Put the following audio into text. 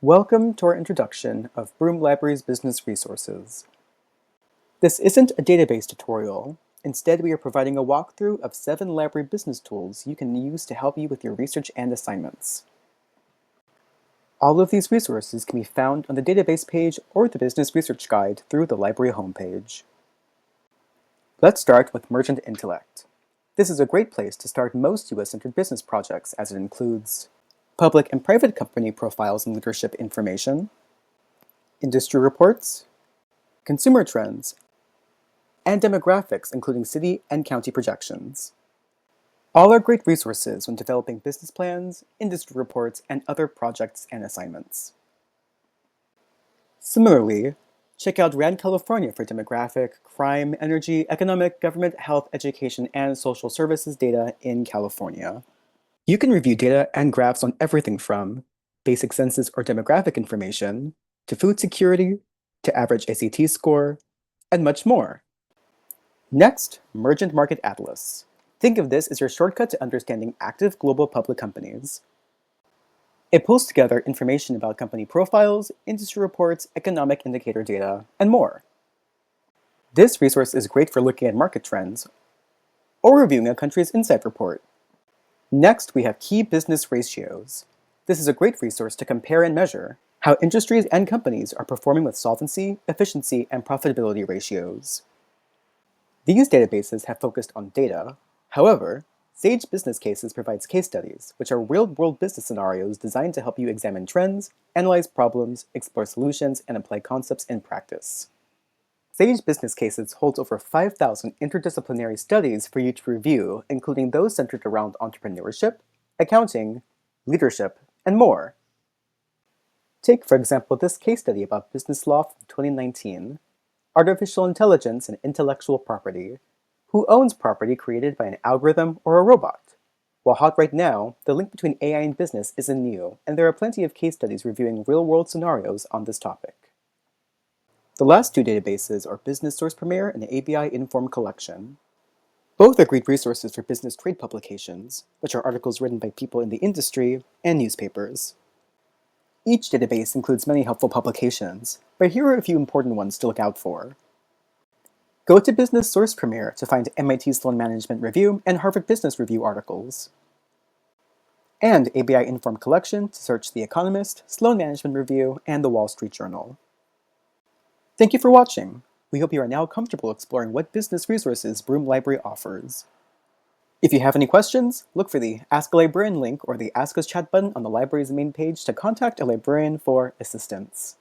Welcome to our introduction of Broome Library's business resources. This isn't a database tutorial. Instead, we are providing a walkthrough of 7 library business tools you can use to help you with your research and assignments. All of these resources can be found on the database page or the business research guide through the library homepage. Let's start with Mergent Intellect. This is a great place to start most US-centered business projects, as it includes public and private company profiles and leadership information, industry reports, consumer trends, and demographics, including city and county projections. All are great resources when developing business plans, industry reports, and other projects and assignments. Similarly, check out RAND California for demographic, crime, energy, economic, government, health, education, and social services data in California. You can review data and graphs on everything from basic census or demographic information, to food security, to average ACT score, and much more. Next, Mergent Market Atlas. Think of this as your shortcut to understanding active global public companies. It pulls together information about company profiles, industry reports, economic indicator data, and more. This resource is great for looking at market trends or reviewing a country's insight report. Next, we have Key Business Ratios. This is a great resource to compare and measure how industries and companies are performing with solvency, efficiency, and profitability ratios. These databases have focused on data. However, Sage Business Cases provides case studies, which are real-world business scenarios designed to help you examine trends, analyze problems, explore solutions, and apply concepts in practice. Sage Business Cases holds over 5,000 interdisciplinary studies for you to review, including those centered around entrepreneurship, accounting, leadership, and more. Take, for example, this case study about business law from 2019, Artificial Intelligence and Intellectual Property. Who owns property created by an algorithm or a robot? While hot right now, the link between AI and business isn't new, and there are plenty of case studies reviewing real-world scenarios on this topic. The last 2 databases are Business Source Premier and ABI Inform Collection. Both are great resources for business trade publications, which are articles written by people in the industry, and newspapers. Each database includes many helpful publications, but here are a few important ones to look out for. Go to Business Source Premier to find MIT Sloan Management Review and Harvard Business Review articles, and ABI Inform Collection to search The Economist, Sloan Management Review, and The Wall Street Journal. Thank you for watching. We hope you are now comfortable exploring what business resources Broome Library offers. If you have any questions, look for the Ask a Librarian link or the Ask Us chat button on the library's main page to contact a librarian for assistance.